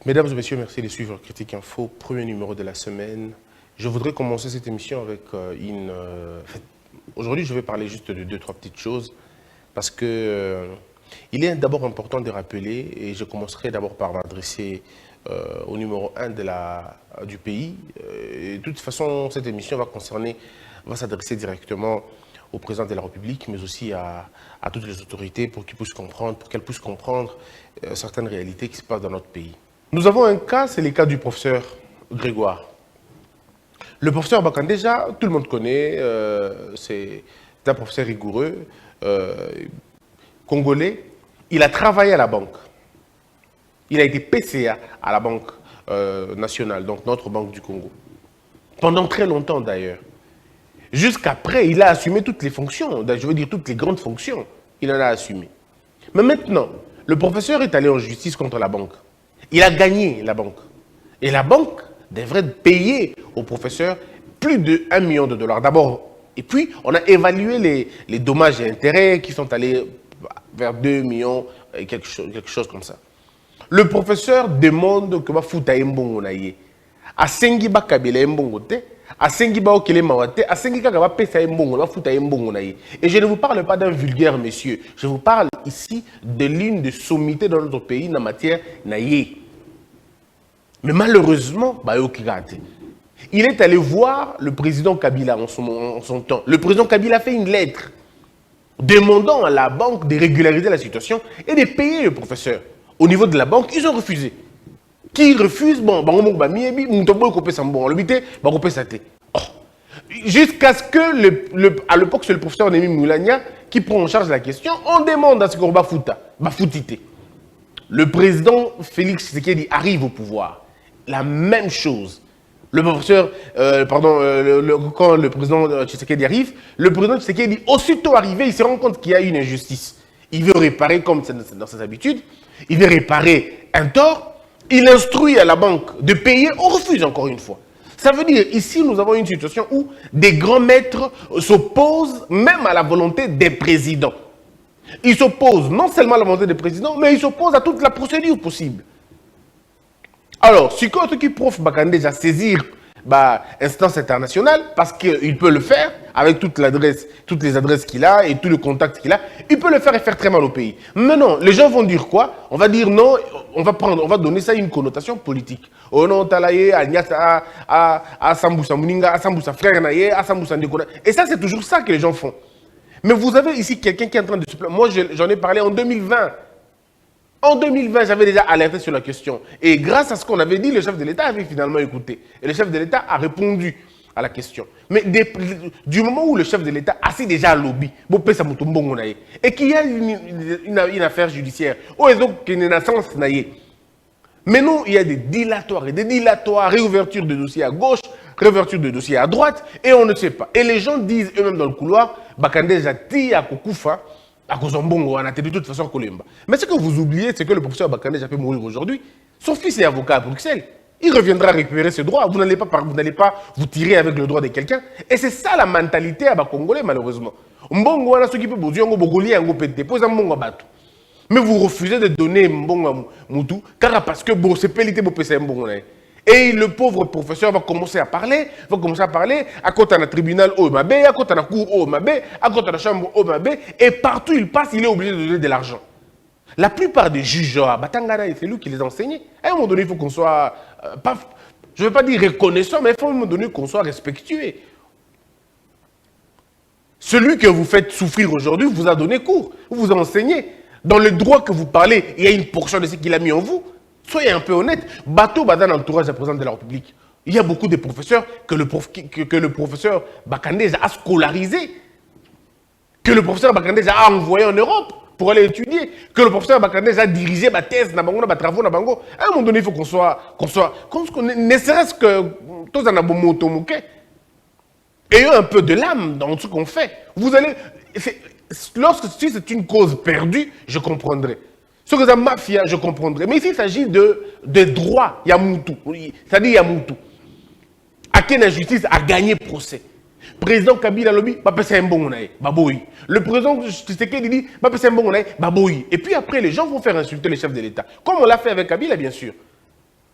Mesdames et messieurs, merci de suivre Critique Info, premier numéro de la semaine. Je voudrais commencer cette émission avec aujourd'hui, je vais parler juste de deux, trois petites choses parce que il est d'abord important de rappeler, et je commencerai d'abord par m'adresser au numéro 1 du pays. Et de toute façon, cette émission va s'adresser directement au président de la République, mais aussi à toutes les autorités pour qu'elles puissent comprendre certaines réalités qui se passent dans notre pays. Nous avons un cas, c'est le cas du professeur Grégoire. Le professeur Bakandéja, tout le monde connaît, c'est un professeur rigoureux, congolais. Il a travaillé à la banque. Il a été PCA à la Banque nationale, donc notre banque du Congo. Pendant très longtemps d'ailleurs. Jusqu'après, il a assumé toutes les fonctions, je veux dire toutes les grandes fonctions, il en a assumé. Mais maintenant, le professeur est allé en justice contre la banque. Il a gagné la banque. Et la banque devrait payer au professeur plus de 1 million de dollars d'abord. Et puis, on a évalué les dommages et intérêts qui sont allés vers 2 millions et quelque chose comme ça. Le professeur demande que va fouta mbongo na ye. Asengi ba kabila mbongo te, asengi ba okele mawate, asengi kaka ba pesa mbongo na fouta mbongo na ye. Et je ne vous parle pas d'un vulgaire monsieur, je vous parle ici de l'une des sommités dans notre pays en matière na ye. Mais malheureusement, il est allé voir le président Kabila en son temps. Le président Kabila a fait une lettre demandant à la banque de régulariser la situation et de payer le professeur. Au niveau de la banque, ils ont refusé. Qui refuse, jusqu'à ce que, à l'époque, c'est le professeur Némi Moulania qui prend en charge la question, on demande à ce qu'on va foutiter. Le président Félix Tshisekedi arrive au pouvoir. La même chose. Le professeur, quand le président Tshisekedi arrive, le président Tshisekedi, aussitôt arrivé, il se rend compte qu'il y a une injustice. Il veut réparer, comme c'est dans ses habitudes, il veut réparer un tort, il instruit à la banque de payer, on refuse encore une fois. Ça veut dire, ici, nous avons une situation où des grands maîtres s'opposent même à la volonté des présidents. Ils s'opposent non seulement à la volonté des présidents, mais ils s'opposent à toute la procédure possible. Alors, si quand qui prof Bakandéja saisir instance internationale, parce qu'il peut le faire avec toutes les adresses qu'il a et tous les contacts qu'il a, il peut le faire et faire très mal au pays. Mais non, les gens vont dire quoi? On va dire non, on va donner ça une connotation politique. Oh non, Talaye, à Samboussa Mouninga, à Samboussa Frère Naye, à Samboussa Ndekona. Et ça, c'est toujours ça que les gens font. Mais vous avez ici quelqu'un qui est en train de se plaindre. Moi, j'en ai parlé en 2020. En 2020, j'avais déjà alerté sur la question. Et grâce à ce qu'on avait dit, le chef de l'État avait finalement écouté. Et le chef de l'État a répondu à la question. Mais du moment où le chef de l'État assis déjà à lobby, et qu'il y a une affaire judiciaire, mais non, il y a des dilatoires, réouverture de dossiers à gauche, réouverture de dossiers à droite, et on ne sait pas. Et les gens disent eux-mêmes dans le couloir, Bakandéja ti à Kokufa, à Kozombongo, on a de toute façon Kolemba. Mais ce que vous oubliez, c'est que le professeur Bakandéja peut mourir aujourd'hui. Son fils est avocat à Bruxelles. Il reviendra récupérer ses droits. Vous n'allez pas vous tirer avec le droit de quelqu'un. Et c'est ça la mentalité à Congolais, malheureusement. Mbongo, on a ceux qui peuvent vous dire, mais vous refusez de donner Mbongo Moutou, car parce que c'est pelité pour passer Mbongo. Et le pauvre professeur va commencer à parler, à côté d'un tribunal Omabé, à côté d'un cour Omabé, à côté de la chambre Omabé, et partout il passe, il est obligé de donner de l'argent. La plupart des juges, Batangana, c'est lui qui les enseignait. À un moment donné, il faut qu'on soit, je ne veux pas dire reconnaissant, mais il faut à un moment donné qu'on soit respectueux. Celui que vous faites souffrir aujourd'hui vous a donné cours, vous a enseigné. Dans le droit que vous parlez, il y a une portion de ce qu'il a mis en vous. Soyez un peu honnête. Bateau dans l'entourage du président de la République. Il y a beaucoup de professeurs que le professeur Bakandéja a scolarisé, que le professeur Bakandéja a envoyé en Europe pour aller étudier, que le professeur Bakandéja a dirigé ma thèse, ma travaux, à un moment donné, il faut qu'on soit, ne serait-ce que tous en abomoto ayons un peu de l'âme dans ce qu'on fait. Vous allez, si c'est une cause perdue, je comprendrai. Ce que c'est mafia, je comprendrai. Mais ici, il s'agit de droit, Yamoutou. C'est-à-dire Yamoutou. À quelle injustice a gagné procès? Président Kabila Lobi, c'est un bon baboui. Le président Tshisekedi dit, c'est un bon baboui. Et puis après, les gens vont faire insulter les chefs de l'État. Comme on l'a fait avec Kabila, bien sûr.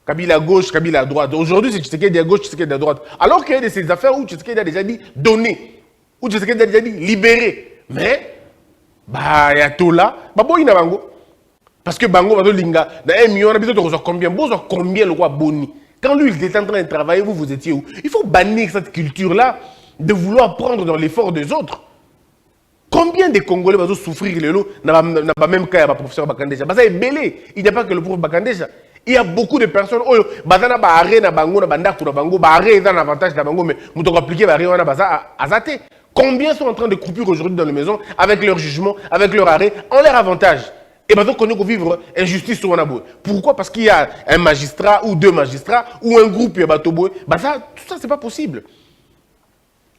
Kabila à gauche, Kabila à droite. Aujourd'hui, c'est Tshisekedi à gauche, Tshisekedi à droite. Alors qu'il y a de ces affaires où Tshisekedi a déjà dit donner, où Tshisekedi a déjà dit libérer. Mais, bah, il y a tout là, bah, bon, il y a bango. Parce que bango, bah, linga, dans 1 million, on a besoin de combien, combien le roi Boni. Quand lui, il était en train de travailler, vous étiez où? Il faut bannir cette culture-là de vouloir prendre dans l'effort des autres. Combien de Congolais vont souffrir le lot n'a pas même cas à professeur Bakandeja. Ça est belé. Il n'y a pas que le professeur Bakandeja. Il y a beaucoup de personnes qui ont arrêté na bango na bandak na bango, arrêté dans l'avantage na bango mais muto appliquer ba réona baza azate. Combien sont en train de croupir aujourd'hui dans les maisons avec leur jugement, avec leur arrêt en leur avantage. Et maintenant qu'on est vivre injustice sur Wanabo. Pourquoi? Parce qu'il y a un magistrat ou 2 magistrats ou un groupe qui est tout ça c'est pas possible.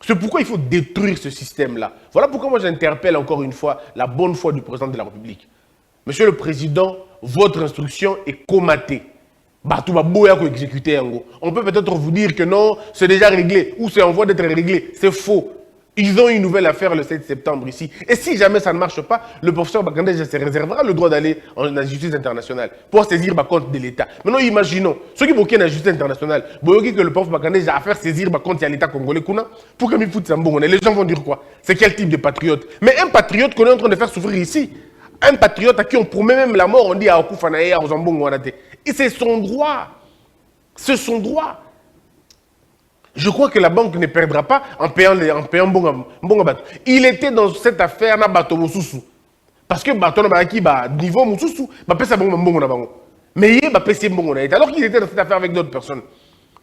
C'est pourquoi il faut détruire ce système-là. Voilà pourquoi moi j'interpelle encore une fois la bonne foi du président de la République. Monsieur le Président, votre instruction est comatée. On peut peut-être vous dire que non, c'est déjà réglé, ou c'est en voie d'être réglé. C'est faux. Ils ont une nouvelle affaire le 7 septembre ici. Et si jamais ça ne marche pas, le professeur Bakandej se réservera le droit d'aller en la justice internationale pour saisir le compte de l'État. Maintenant, imaginons, ceux qui bloquent la justice internationale, que le professeur Bakandej a à faire saisir le compte de l'État congolais, pour qu'il foute Sambon. Les gens vont dire quoi? C'est quel type de patriote? Mais un patriote qu'on est en train de faire souffrir ici, un patriote à qui on promet même la mort, on dit à Okufanae, à Ozambon, et c'est son droit. C'est son droit. Je crois que la banque ne perdra pas en payant bon bateau. Il était dans cette affaire na bateau Moussousou. Parce que bateau na qui ba niveau Moussousou, ba pesa bon na bango. Mais il ba pesa bon na. Alors qu'il était dans cette affaire avec d'autres personnes.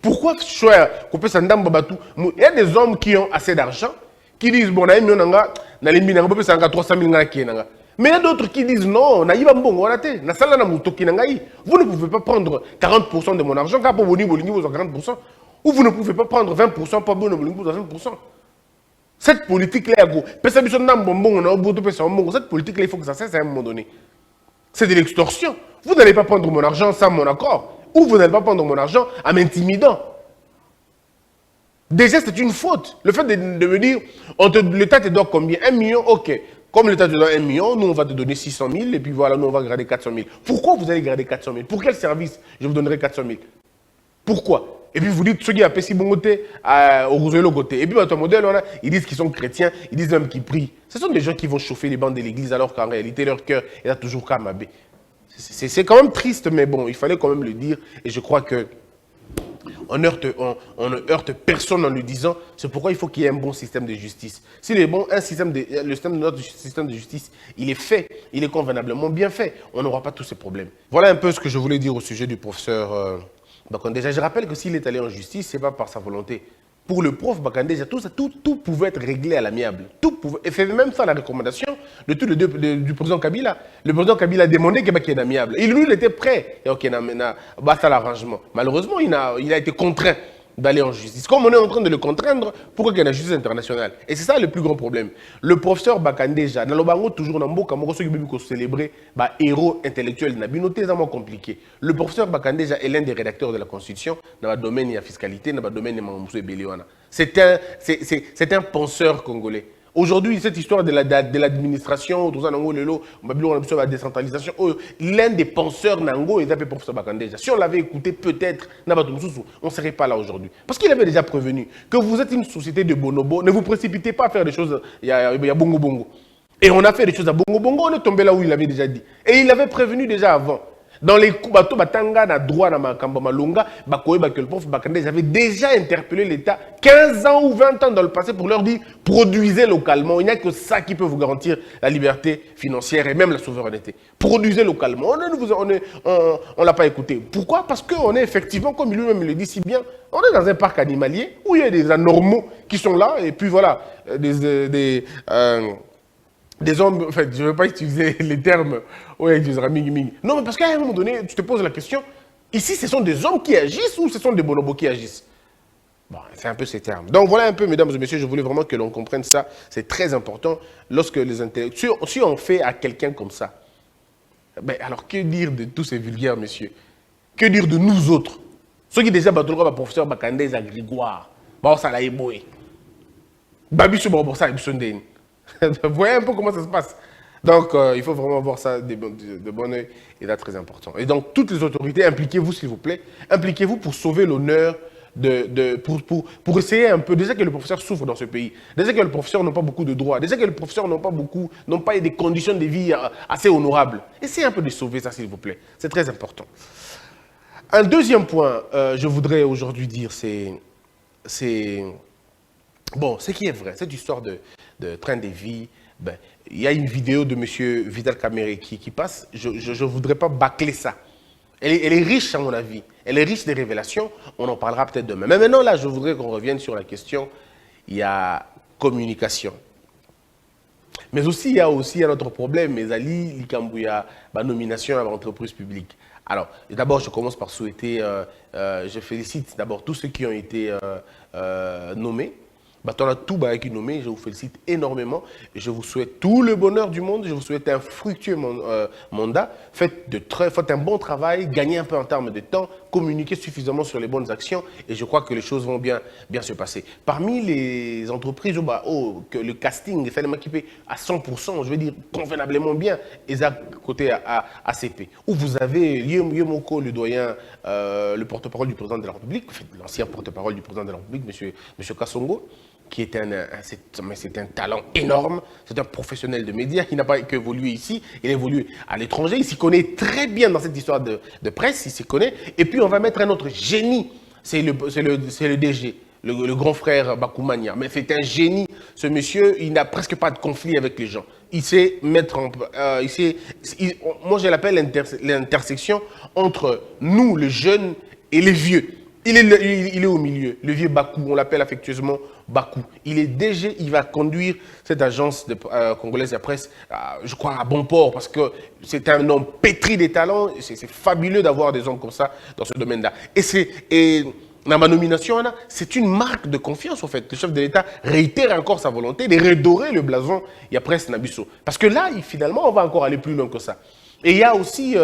Pourquoi choisir qu'on peut s'endam bateau? Il y a des hommes qui ont assez d'argent qui disent bon na nanga na limbi na ba pesa 300 000 na nanga. Mais il y a d'autres qui disent non, na yiba mbongo wana te, na sala na mutoki na ngai. Vous ne pouvez pas prendre 40% de mon argent car pour boni bolingi vous 40%. Ou vous ne pouvez pas prendre 20% pour bon bolingi vous 20%. Cette politique là, cette politique là, il faut que ça cesse à un moment donné. C'est de l'extorsion. Vous n'allez pas prendre mon argent sans mon accord. Ou vous n'allez pas prendre mon argent en m'intimidant. Déjà, c'est une faute. Le fait de me dire, l'État te doit combien? 1 million, ok. Comme l'État te donne 1 million, nous on va te donner 600 000 et puis voilà, nous on va garder 400 000. Pourquoi vous allez garder 400 000? Pour quel service je vous donnerai 400 000? Pourquoi? Et puis vous dites ceux qui appellent si bon côté au côté. Et puis votre modèle, ils disent qu'ils sont chrétiens, ils disent même qu'ils prient. Ce sont des gens qui vont chauffer les bancs de l'église alors qu'en réalité leur cœur est toujours camabé. C'est quand même triste, mais bon, il fallait quand même le dire. Et je crois que on ne heurte personne en le disant. C'est pourquoi il faut qu'il y ait un bon système de justice. S'il est bon, le système de notre système de justice, il est fait, il est convenablement bien fait. On n'aura pas tous ces problèmes. Voilà un peu ce que je voulais dire au sujet du professeur Bakandeja. Je rappelle que s'il est allé en justice, ce n'est pas par sa volonté. Pour le prof Bakandeja, tout pouvait être réglé à l'amiable. Et fait même ça la recommandation du président Kabila. Le président Kabila a demandé qu'il y ait un amiable. Et lui, il était prêt. Et ok, basta l'arrangement. Malheureusement, il a été contraint d'aller en justice. Comme on est en train de le contraindre, pourquoi qu'il y ait la justice internationale? Et c'est ça le plus grand problème. Le professeur Bakandeja, dans le bango, toujours dans le bango, qui célébrer héros intellectuel, n'a pas tellement compliqué. Le professeur Bakandeja est l'un des rédacteurs de la Constitution dans le domaine de la fiscalité, dans le domaine de Mamoussou et Béléwana. C'est un penseur congolais. Aujourd'hui, cette histoire de l'administration, tout ça, la décentralisation, l'un des penseurs Nango est appelé professeur Bakandeja. Si on l'avait écouté, peut-être, on ne serait pas là aujourd'hui. Parce qu'il avait déjà prévenu que vous êtes une société de bonobo, ne vous précipitez pas à faire des choses, il y a bongo bongo. Et on a fait des choses à bongo bongo, on est tombé là où il avait déjà dit. Et il avait prévenu déjà avant. Dans les coups, Batanga, na droit, na Makamba Malunga, le prof Bakandeja avait déjà interpellé l'État 15 ans ou 20 ans dans le passé pour leur dire produisez localement. Il n'y a que ça qui peut vous garantir la liberté financière et même la souveraineté. Produisez localement. On ne l'a pas écouté. Pourquoi? Parce qu'on est effectivement, comme lui-même le dit si bien, on est dans un parc animalier où il y a des anormaux qui sont là et puis voilà, des hommes, en fait, je ne veux pas utiliser les termes, ouais, non, mais parce qu'à un moment donné, tu te poses la question, ici, ce sont des hommes qui agissent ou ce sont des bonobos qui agissent? Bon, c'est un peu ces termes. Donc voilà un peu, mesdames et messieurs, je voulais vraiment que l'on comprenne ça. C'est très important lorsque les intellectuels, si on fait à quelqu'un comme ça, ben alors que dire de tous ces vulgaires messieurs? Que dire de nous autres? Ceux qui déjà battent le professeur Bakandeja Grégoire, ça l'a éboué. Babichou, ça a éboué. Vous voyez un peu comment ça se passe. Donc, il faut vraiment voir ça de bon oeil, et là, très important. Et donc, toutes les autorités, impliquez-vous, s'il vous plaît. Impliquez-vous pour sauver l'honneur, pour essayer un peu. Déjà que les professeurs souffrent dans ce pays. Déjà que les professeurs n'ont pas beaucoup de droits. Déjà que les professeurs n'ont pas des conditions de vie assez honorables. Essayez un peu de sauver ça, s'il vous plaît. C'est très important. Un deuxième point, je voudrais aujourd'hui dire, bon, ce qui est vrai, cette histoire de train de vie, ben, il y a une vidéo de M. Vital Kamerhe qui passe, je ne voudrais pas bâcler ça. Elle est riche, à mon avis. Elle est riche des révélations, on en parlera peut-être demain. Mais maintenant, là, je voudrais qu'on revienne sur la question, il y a communication. Mais aussi, il y a aussi un autre problème, mais Ali Likambouya, nomination à l'entreprise publique. Alors, d'abord, je commence par souhaiter, je félicite d'abord tous ceux qui ont été nommés. Ton tout qui est nommé, je vous félicite énormément et je vous souhaite tout le bonheur du monde. Je vous souhaite un fructueux mandat. Faites un bon travail, gagnez un peu en termes de temps, communiquez suffisamment sur les bonnes actions et je crois que les choses vont bien se passer. Parmi les entreprises que le casting est tellement équipé à 100%, je veux dire convenablement bien, côté ACP, où vous avez Yemoko, le doyen, le porte-parole du président de la République, l'ancien porte-parole du président de la République, M. Kassongo, qui est c'est un talent énorme, c'est un professionnel de médias qui n'a pas qu'évolué ici, il a évolué à l'étranger, il s'y connaît très bien dans cette histoire de presse, il s'y connaît, et puis on va mettre un autre génie, c'est le DG, le grand frère Bakoumania, mais c'est un génie, ce monsieur, il n'a presque pas de conflit avec les gens, il sait mettre moi je l'appelle l'intersection entre nous, les jeunes, et les vieux. Il est au milieu, le vieux Bakou, on l'appelle affectueusement Bakou. Il est DG, il va conduire cette agence congolaise de presse, je crois, à bon port, parce que c'est un homme pétri des talents, c'est fabuleux d'avoir des hommes comme ça dans ce domaine-là. Et dans ma nomination, c'est une marque de confiance, en fait. Le chef de l'État réitère encore sa volonté de redorer le blason, il y a presque Nabisso. Parce que là, finalement, on va encore aller plus loin que ça. Et il y a aussi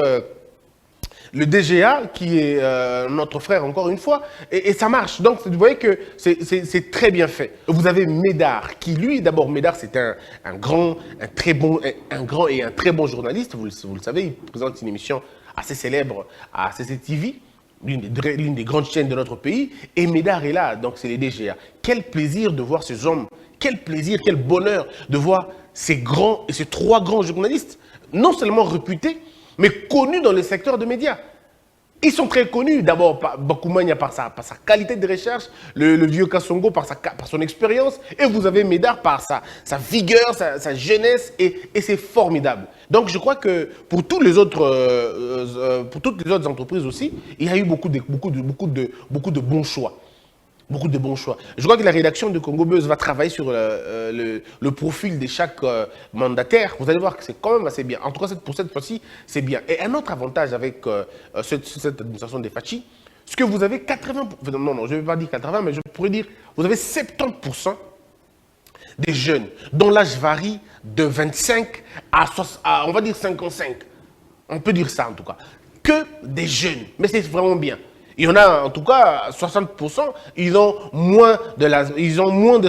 le DGA, qui est notre frère, encore une fois, et ça marche. Donc, vous voyez que c'est très bien fait. Vous avez Médard, qui lui, d'abord, Médard, c'est un grand et un très bon journaliste, vous le savez, il présente une émission assez célèbre à CCTV, l'une des grandes chaînes de notre pays, et Médard est là, donc c'est les DGA. Quel plaisir de voir ces hommes, quel plaisir, quel bonheur de voir ces trois grands journalistes, non seulement réputés, mais connus dans le secteur de médias. Ils sont très connus, d'abord par Bakoumania par sa qualité de recherche, le vieux Kassongo par son expérience, et vous avez Médard par sa vigueur, sa jeunesse, et c'est formidable. Donc je crois que pour toutes les autres entreprises aussi, il y a eu beaucoup de bons choix. Beaucoup de bons choix. Je crois que la rédaction de Congo Buzz va travailler sur le profil de chaque mandataire. Vous allez voir que c'est quand même assez bien. En tout cas, pour cette fois-ci, c'est bien. Et un autre avantage avec cette administration des Fachi, c'est que vous avez 80%, non, je ne vais pas dire 80, mais je pourrais dire, vous avez 70% des jeunes dont l'âge varie de 25 à, on va dire, 55. On peut dire ça en tout cas. Que des jeunes. Mais c'est vraiment bien. Il y en a, en tout cas, 60%, ils ont moins de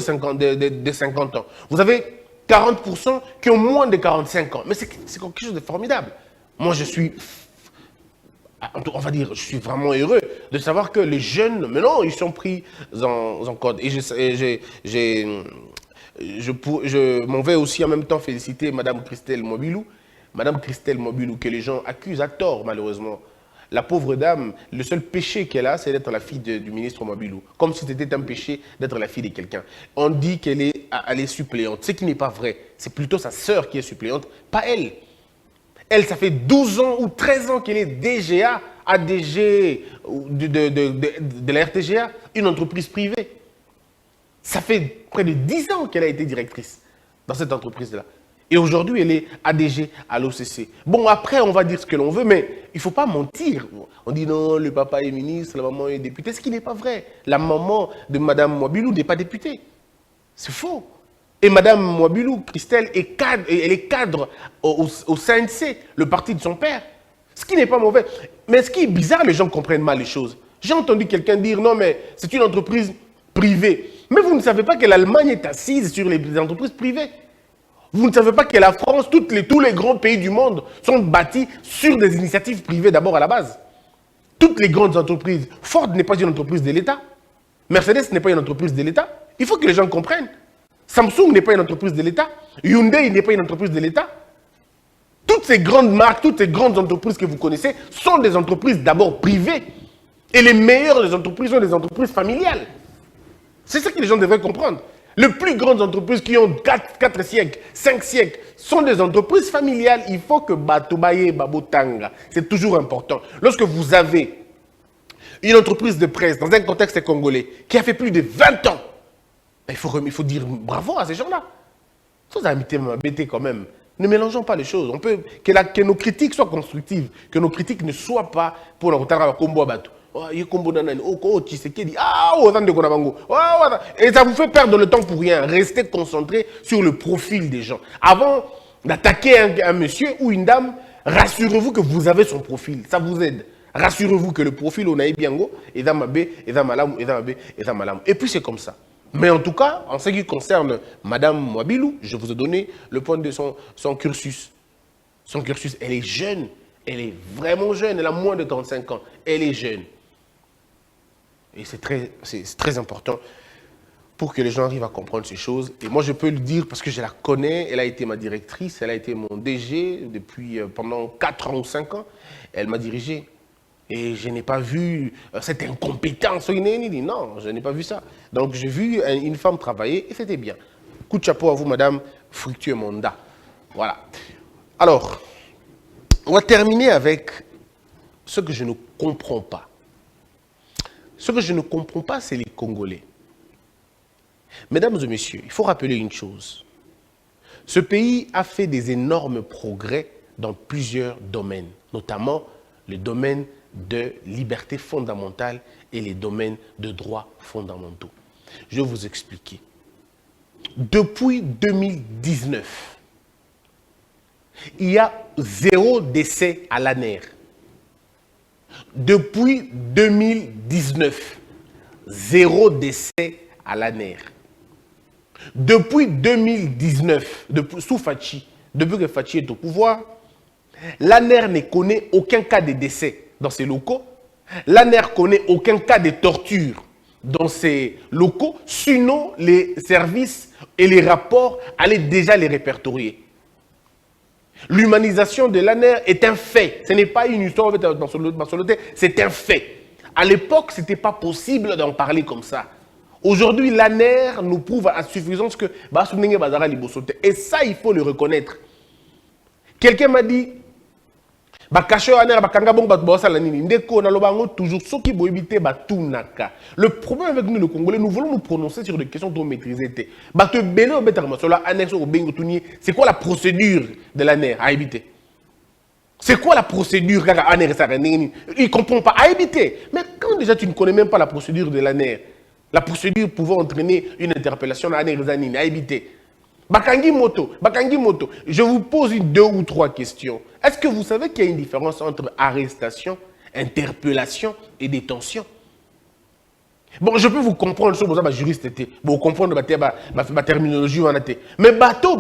50 ans. Vous avez 40% qui ont moins de 45 ans. Mais c'est quelque chose de formidable. Moi, je suis vraiment heureux de savoir que les jeunes, maintenant, ils sont pris en code. Et je m'en vais aussi en même temps féliciter Mme Christelle Mobilou. Mme Christelle Mobilou, que les gens accusent à tort, malheureusement. La pauvre dame, le seul péché qu'elle a, c'est d'être la fille du ministre Mobilou. Comme si c'était un péché d'être la fille de quelqu'un. On dit qu'elle est suppléante, ce qui n'est pas vrai. C'est plutôt sa sœur qui est suppléante, pas elle. Elle, ça fait 12 ans ou 13 ans qu'elle est DGA, ADG de la RTGA, une entreprise privée. Ça fait près de 10 ans qu'elle a été directrice dans cette entreprise-là. Et aujourd'hui, elle est ADG à l'OCC. Bon, après, on va dire ce que l'on veut, mais il ne faut pas mentir. On dit non, le papa est ministre, la maman est députée, ce qui n'est pas vrai. La maman de Mme Mobilou n'est pas députée. C'est faux. Et Mme Mobilou, Christelle, elle est cadre au CNC, le parti de son père. Ce qui n'est pas mauvais. Mais ce qui est bizarre, les gens comprennent mal les choses. J'ai entendu quelqu'un dire non, mais c'est une entreprise privée. Mais vous ne savez pas que l'Allemagne est assise sur les entreprises privées. Vous ne savez pas que la France, tous les grands pays du monde sont bâtis sur des initiatives privées d'abord à la base. Toutes les grandes entreprises. Ford n'est pas une entreprise de l'État. Mercedes n'est pas une entreprise de l'État. Il faut que les gens comprennent. Samsung n'est pas une entreprise de l'État. Hyundai n'est pas une entreprise de l'État. Toutes ces grandes marques, toutes ces grandes entreprises que vous connaissez sont des entreprises d'abord privées. Et les meilleures des entreprises sont des entreprises familiales. C'est ça que les gens devraient comprendre. Les plus grandes entreprises qui ont 4 siècles, 5 siècles, sont des entreprises familiales. Il faut que Batobaye Babotanga, c'est toujours important. Lorsque vous avez une entreprise de presse dans un contexte congolais qui a fait plus de 20 ans, il faut dire bravo à ces gens-là. Sans habiter quand même. Ne mélangeons pas les choses. On peut que nos critiques soient constructives, que nos critiques ne soient pas pour le retard combo à bateau. Et ça vous fait perdre le temps pour rien. Restez concentré sur le profil des gens. Avant d'attaquer un monsieur ou une dame, rassurez-vous que vous avez son profil. Ça vous aide. Rassurez-vous que le profil, on a biango, et malam. Et puis c'est comme ça. Mais en tout cas, en ce qui concerne Madame Mwabilou, je vous ai donné le point de son cursus. Son cursus, elle est jeune. Elle est vraiment jeune. Elle a moins de 35 ans. Elle est jeune. Et c'est très important pour que les gens arrivent à comprendre ces choses. Et moi, je peux le dire parce que je la connais. Elle a été ma directrice. Elle a été mon DG depuis pendant 4 ans ou 5 ans. Elle m'a dirigé. Et je n'ai pas vu cette incompétence. Non, je n'ai pas vu ça. Donc, j'ai vu une femme travailler et c'était bien. Coup de chapeau à vous, Madame Fructueux Monda. Voilà. Alors, on va terminer avec ce que je ne comprends pas. Ce que je ne comprends pas, c'est les Congolais. Mesdames et messieurs, il faut rappeler une chose. Ce pays a fait des énormes progrès dans plusieurs domaines, notamment le domaine de liberté fondamentale et les domaines de droits fondamentaux. Je vais vous expliquer. Depuis 2019, il y a 0 décès à l'ANER. Depuis 2019, 0 décès à l'ANER. Depuis 2019, sous Fachi, depuis que Fachi est au pouvoir, l'ANER ne connaît aucun cas de décès dans ses locaux. L'ANER ne connaît aucun cas de torture dans ses locaux. Sinon, les services et les rapports allaient déjà les répertorier. L'humanisation de l'ANER est un fait. Ce n'est pas une histoire dans son c'est un fait. À l'époque, ce n'était pas possible d'en parler comme ça. Aujourd'hui, l'ANER nous prouve à suffisance que et ça, il faut le reconnaître. Quelqu'un m'a dit le problème avec nous, le Congolais, nous voulons nous prononcer sur des questions dont maîtriser. C'est quoi la procédure de l'ANER à éviter? C'est quoi la procédure? Il ne comprend pas. À éviter. Mais quand déjà tu ne connais même pas la procédure de l'ANER, la procédure pouvant entraîner une interpellation à l'ANER, à éviter. Bakangi Moto, je vous pose 2 ou 3 questions. Est-ce que vous savez qu'il y a une différence entre arrestation, interpellation et détention? Bon, je peux vous comprendre, je suis juriste, vous comprendre ma terminologie. Mais bateau,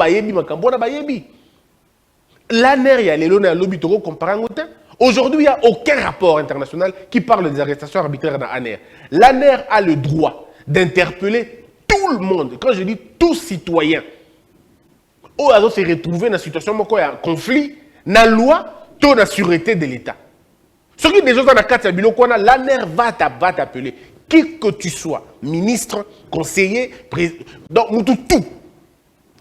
l'ANER, il y a les lois lobby comparé. Aujourd'hui, il n'y a aucun rapport international qui parle des arrestations arbitraires dans l'ANER. L'ANER a le droit d'interpeller tout le monde. Quand je dis tout citoyen, où ils se retrouver dans une situation où il y a un conflit, dans la loi, dans la sûreté de l'État. Ce qui est déjà dans la carte de l'ANER va t'appeler. Qui que tu sois, ministre, conseiller, président, donc tout.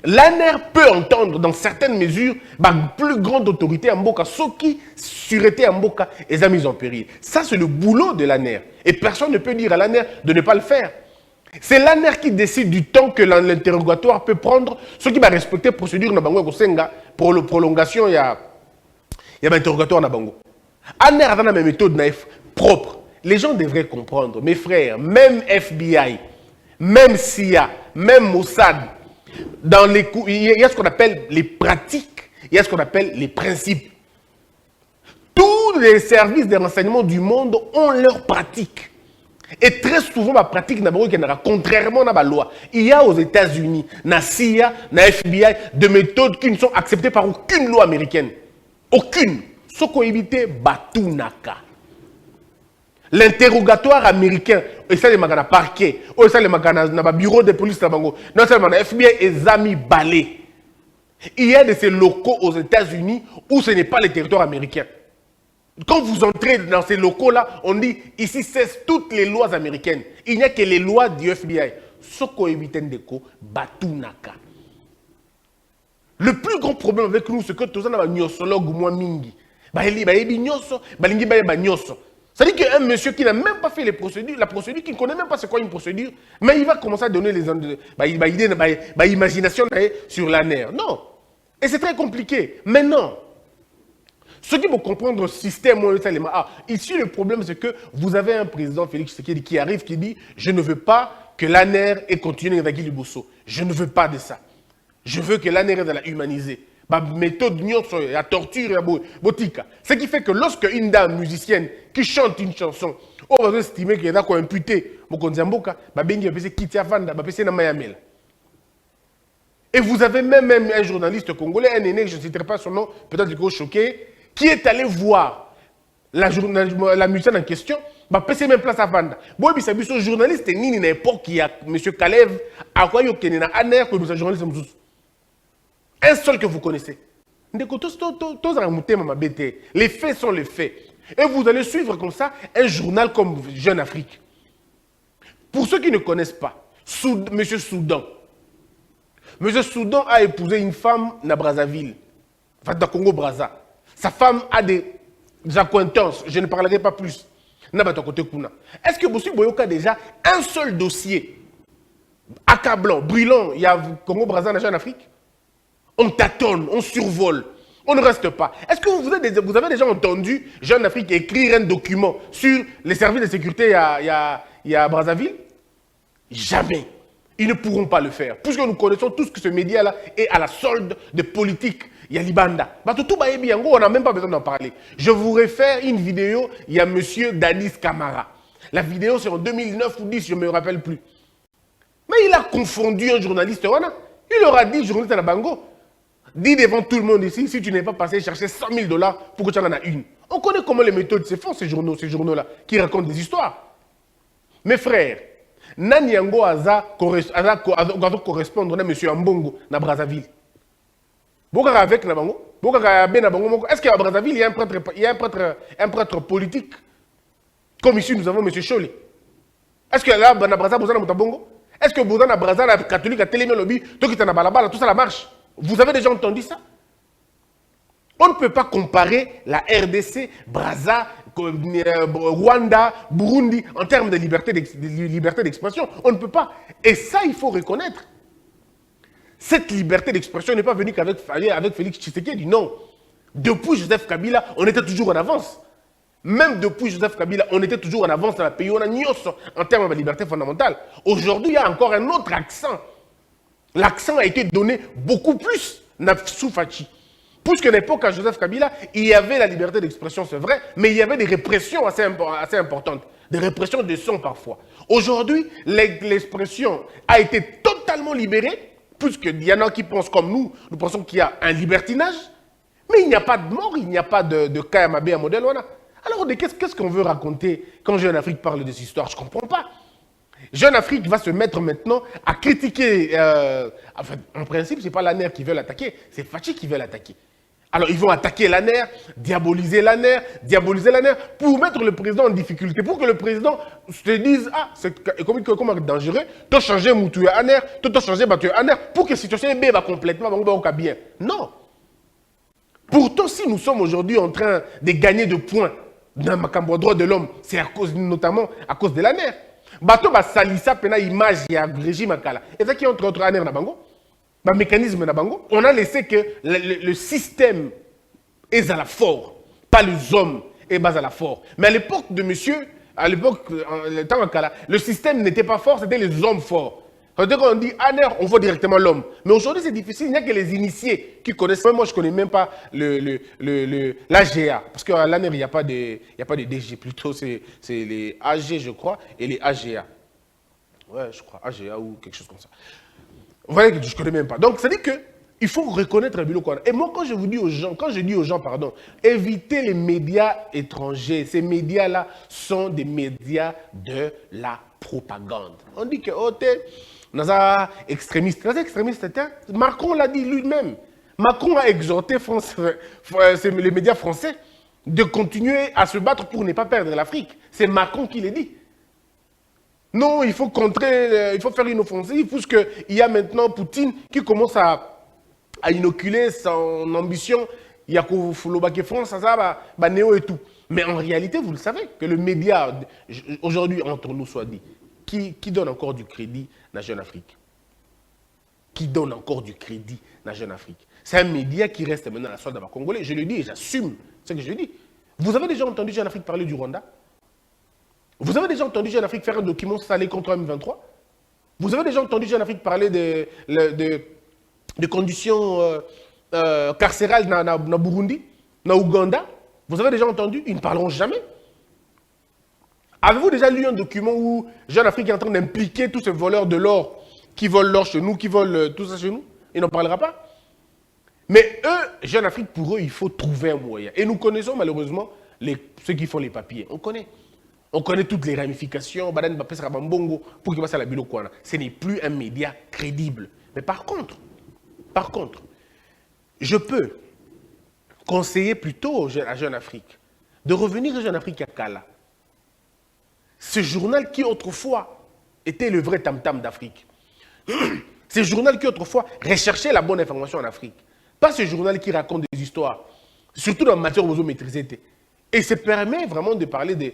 L'ANER peut entendre dans certaines mesures la plus grande autorité en Mboka, ce qui sûreté en Mboka est la mise en péril. Ça, c'est le boulot de l'ANER. Et personne ne peut dire à l'ANER de ne pas le faire. C'est l'ANER qui décide du temps que l'interrogatoire peut prendre, ce qui va respecter la procédure pour la prolongation, il y a l'interrogatoire. l'ANER a une méthode propre. Les gens devraient comprendre, mes frères, même FBI, même CIA, même Mossad, il y a ce qu'on appelle les pratiques, il y a ce qu'on appelle les principes. Tous les services de renseignement du monde ont leurs pratiques. Et très souvent, la pratique contrairement à la loi. Il y a aux États-Unis, na CIA, na FBI, des méthodes qui ne sont acceptées par aucune loi américaine. Aucune. Ce qu'on évite, Batunaka. L'interrogatoire américain, et ça, les magana parquet, ou ça, les magana bureau de police, non seulement la FBI et Zami Balé. Il y a de ces locaux aux États-Unis où ce n'est pas le territoire américain. Quand vous entrez dans ces locaux-là, on dit ici cessent toutes les lois américaines. Il n'y a que les lois du FBI. Ce qu'on évite de Batunaka. Le plus grand problème avec nous, c'est que tous les nyosologues ou mingi. C'est-à-dire qu'un monsieur qui n'a même pas fait les procédures, la procédure, qui ne connaît même pas c'est quoi une procédure, mais il va commencer à donner les imagination sur la nerf. Non. Et c'est très compliqué. Maintenant, ceux qui vont comprendre le système, ici le problème c'est que vous avez un président Félix Tshisekedi qui arrive, qui dit « Je ne veux pas que l'ANER ait continué avec Guy Liboso. Je ne veux pas de ça. Je veux que l'ANER est humanisée. » La méthode, la torture, la botika. Ce qui fait que lorsque une dame musicienne qui chante une chanson, on va estimer qu'elle a imputé, et vous avez même un journaliste congolais, un aîné, je ne citerai pas son nom, peut-être qu'il est choqué, qui est allé voir la musicienne en question, c'est même place à vendre. Bon, c'est un journaliste, ni une époque, il y a M. Kalev, à quoi il y a un journaliste. Un seul que vous connaissez. Les faits sont les faits. Et vous allez suivre comme ça un journal comme Jeune Afrique. Pour ceux qui ne connaissent pas, M. Soudan. M. Soudan a épousé une femme à Brazzaville, enfin dans Congo-Brazza. Sa femme a des accointances, je ne parlerai pas plus. Est-ce que vous avez déjà un seul dossier accablant, brûlant, il y a Congo-Brazza en Jeune Afrique? On tâtonne, on survole, on ne reste pas. Est-ce que vous avez déjà entendu Jeune Afrique écrire un document sur les services de sécurité à Brazzaville? Jamais. Ils ne pourront pas le faire. Puisque nous connaissons tous que ce média-là est à la solde de politique. Il y a Libanda. On n'a même pas besoin d'en parler. Je vous réfère une vidéo, il y a M. Dadis Camara. La vidéo, c'est en 2009 ou 10, je ne me rappelle plus. Mais il a confondu un journaliste. Il leur a dit, journaliste à la Bango, dis devant tout le monde ici, si tu n'es pas passé chercher 100 000 $ pour que tu en aies une. On connaît comment les méthodes se font, ces journaux-là, qui racontent des histoires. Mes frères, Nani Yango Aza correspondre à M. Ambongo, na Brazzaville. Bokara avec Nabango, Bokara Ben Nabango. Est-ce qu'à Brazzaville, il y a un prêtre politique? Comme ici, nous avons M. Choli. Est-ce que là, na Brazzaville, vous avez Mutabongo? Est-ce que vous avez Brazzaville, la catholique, à Télémé Lobby, tout qui est en balabala, tout ça, la marche? Vous avez déjà entendu ça? On ne peut pas comparer la RDC, Brazza, Rwanda, Burundi en termes de liberté d'expression. On ne peut pas. Et ça, il faut reconnaître. Cette liberté d'expression n'est pas venue qu'avec Félix Tshisekedi, non. Depuis Joseph Kabila, on était toujours en avance. Même depuis Joseph Kabila, on était toujours en avance dans le pays. On a en termes de liberté fondamentale. Aujourd'hui, il y a encore un autre accent. L'accent a été donné beaucoup plus sous Fachi. Puisqu'à l'époque, à Joseph Kabila, il y avait la liberté d'expression, c'est vrai, mais il y avait des répressions assez importantes. Des répressions de son parfois. Aujourd'hui, l'expression a été totalement libérée, puisqu'il y en a qui pensent comme nous pensons qu'il y a un libertinage, mais il n'y a pas de mort, il n'y a pas de cas à modèle. Alors, qu'est-ce qu'on veut raconter quand Jeune Afrique parle de cette histoire? Je ne comprends pas. Jeune Afrique va se mettre maintenant à critiquer. En principe, ce n'est pas l'ANER qui veut l'attaquer, c'est Fachi qui veut l'attaquer. Alors, ils vont attaquer l'ANER, diaboliser l'ANER, pour mettre le président en difficulté, pour que le président se dise, ah, c'est comme dangereux, tu as changé Moutou à ANER, tu as changé Batu à ANER, pour que la situation va complètement bien. Non. Pourtant, si nous sommes aujourd'hui en train de gagner de points dans le droit de l'homme, c'est notamment à cause de l'ANER. Bato ba salisa pena image ya régime akala. Et ça qui est entre ANER na bango, ba mécanisme na bango, on a laissé que le système est à la fort, pas les hommes est bas à la fort. Mais à l'époque de monsieur, à l'époque, le système n'était pas fort, c'était les hommes forts. C'est-à-dire qu'on dit ANER, on voit directement l'homme. Mais aujourd'hui, c'est difficile. Il n'y a que les initiés qui connaissent. Moi, je ne connais même pas l'AGA. Parce qu'à l'ANER, il n'y a pas de DG. Plutôt, c'est les AG, je crois, et les AGA. Ouais, je crois, AGA ou quelque chose comme ça. Vous voyez que je ne connais même pas. Donc, ça dit qu'il faut reconnaître Biloko Wana. Et moi, quand je dis aux gens, évitez les médias étrangers. Ces médias-là sont des médias de la propagande. On dit que, oh, t'es extrémiste. Les extrémistes, Macron l'a dit lui-même. Macron a exhorté les médias français de continuer à se battre pour ne pas perdre l'Afrique. C'est Macron qui l'a dit. Non, il faut contrer, il faut faire une offensive, puisqu'il y a maintenant Poutine qui commence à inoculer son ambition. Il y a que France, ça, Néo et tout. Mais en réalité, vous le savez, que le média, aujourd'hui, entre nous soit dit, qui donne encore du crédit à la Jeune Afrique? Qui donne encore du crédit à la Jeune Afrique? C'est un média qui reste maintenant à la solde congolais. Je le dis et j'assume ce que je dis. Vous avez déjà entendu Jeune Afrique parler du Rwanda? Vous avez déjà entendu Jeune Afrique faire un document salé contre M23? Vous avez déjà entendu Jeune Afrique parler de conditions carcérales dans Burundi, dans Ouganda? Vous avez déjà entendu? Ils ne parleront jamais. Avez-vous déjà lu un document où Jeune Afrique est en train d'impliquer tous ces voleurs de l'or qui volent l'or chez nous, qui volent tout ça chez nous? Il n'en parlera pas. Mais eux, Jeune Afrique, pour eux, il faut trouver un moyen. Et nous connaissons malheureusement ceux qui font les papiers. On connaît. On connaît toutes les ramifications, Badan Bapé Sarabambongo, pour qu'il passe à la Biloko Wana. Ce n'est plus un média crédible. Mais par contre, je peux conseiller plutôt à Jeune Afrique de revenir à Jeune Afrique à Kala. Ce journal qui autrefois était le vrai tam-tam d'Afrique. Ce journal qui autrefois recherchait la bonne information en Afrique. Pas ce journal qui raconte des histoires, surtout dans la matière où vous maîtrisez. Et ça permet vraiment de parler des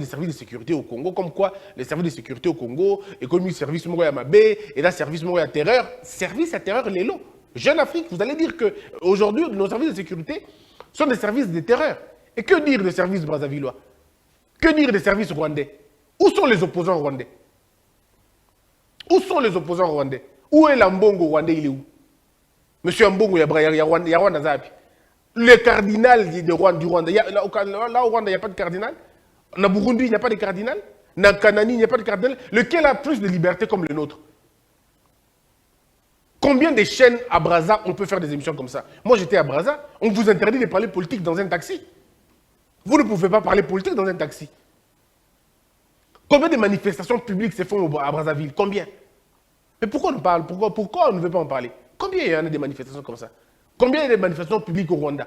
services de sécurité au Congo, comme quoi les services de sécurité au Congo, économie, service Moroya Mabé, et là, service Moroya Terreur, service à terreur, les lots. Jeune Afrique, vous allez dire qu'aujourd'hui, nos services de sécurité sont des services de terreur. Et que dire des services brassavillois? Que dire des services rwandais? Où sont les opposants rwandais? Où sont les opposants rwandais? Où est l'Ambongo rwandais? Il est où? Monsieur Ambongo, il y a Rwanda Zapi. Le cardinal du Rwanda, là au Rwanda, il n'y a pas de cardinal. Na Burundi, il n'y a pas de cardinal. Na Kanani, il n'y a pas de cardinal. Lequel a plus de liberté comme le nôtre? Combien de chaînes à Brazza on peut faire des émissions comme ça? Moi, j'étais à Brazza, on vous interdit de parler politique dans un taxi. Vous ne pouvez pas parler politique dans un taxi. Combien de manifestations publiques se font à Brazzaville? Combien? Mais pourquoi on parle? Pourquoi on ne veut pas en parler? Combien il y en a des manifestations comme ça? Combien il y a de manifestations publiques au Rwanda?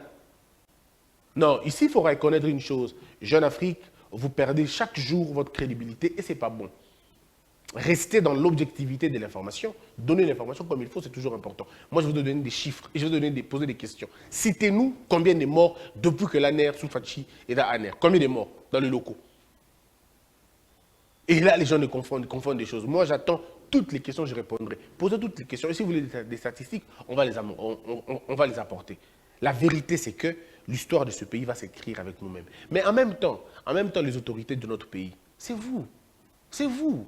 Non, ici, il faut reconnaître une chose. Jeune Afrique, vous perdez chaque jour votre crédibilité et ce n'est pas bon. Restez dans l'objectivité de l'information. Donner l'information comme il faut, c'est toujours important. Moi, je vais vous donner des chiffres et je vais vous poser des questions. Citez-nous combien de morts depuis que l'ANER, Soufachi est dans l'ANER. Combien de morts dans les locaux? Et là, les gens confondent des choses. Moi, j'attends toutes les questions, je répondrai. Posez toutes les questions. Et si vous voulez des statistiques, on va les apporter. La vérité, c'est que l'histoire de ce pays va s'écrire avec nous-mêmes. Mais en même temps, les autorités de notre pays, c'est vous. C'est vous.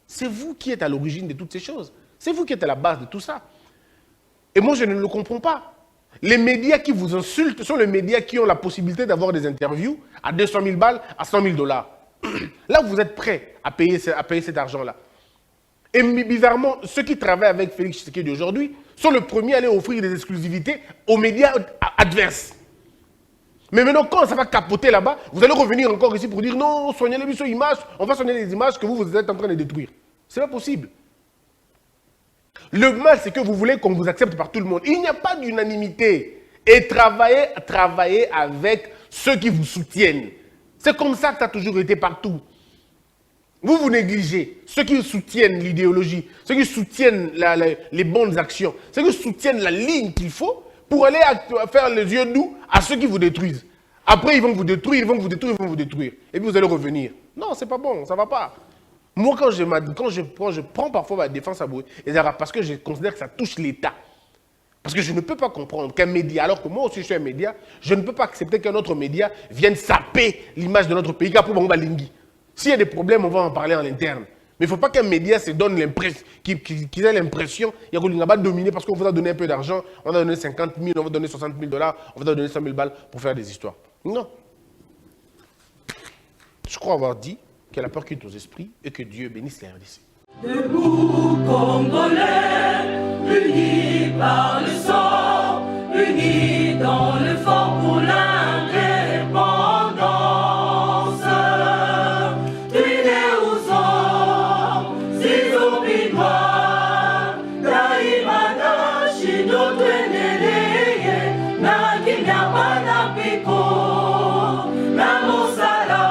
C'est vous qui êtes à l'origine de toutes ces choses. C'est vous qui êtes à la base de tout ça. Et moi, je ne le comprends pas. Les médias qui vous insultent sont les médias qui ont la possibilité d'avoir des interviews à 200 000 balles, à 100 000 $. Là, vous êtes prêts à payer cet argent-là. Et bizarrement, ceux qui travaillent avec Félix Tshisekedi aujourd'hui sont les premiers à aller offrir des exclusivités aux médias adverses. Mais maintenant, quand ça va capoter là-bas, vous allez revenir encore ici pour dire non, soignez les images, on va soigner les images que vous êtes en train de détruire. Ce n'est pas possible. Le mal, c'est que vous voulez qu'on vous accepte par tout le monde. Il n'y a pas d'unanimité. Et travaillez avec ceux qui vous soutiennent. C'est comme ça que ça a toujours été partout. Vous négligez ceux qui soutiennent l'idéologie, ceux qui soutiennent les bonnes actions, ceux qui soutiennent la ligne qu'il faut pour aller faire les yeux doux à ceux qui vous détruisent. Après, ils vont vous détruire, ils vont vous détruire, ils vont vous détruire. Et puis vous allez revenir. Non, c'est pas bon, ça va pas. Moi, quand je prends parfois ma défense à Boué, parce que je considère que ça touche l'État. Parce que je ne peux pas comprendre qu'un média, alors que moi aussi je suis un média, je ne peux pas accepter qu'un autre média vienne saper l'image de notre pays, qu'après on va lingui. S'il y a des problèmes, on va en parler en interne. Mais il ne faut pas qu'un média se donne l'impression, qu'ils aient l'impression qu'il va dominer parce qu'on vous a donné un peu d'argent, on va donner 50 000, on va donner 60 000 $, on va donner 100 000 balles pour faire des histoires. Non. Je crois avoir dit que la peur quitte aux esprits et que Dieu bénisse la RDC. Debout Congolais, unis par le sang, unis dans le fort pour l'indépendance. Tués aux hommes, si obinois, Daimana, Chino, Tueneleye, Nakinyabana Piko, Namosala,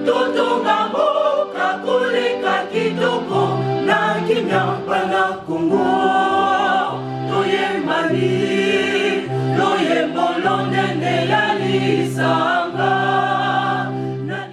Totongamboka, Kuleka Kitoko, Nakinyabana Kongo, Toye Mali, Toye Bolonene Yalisa.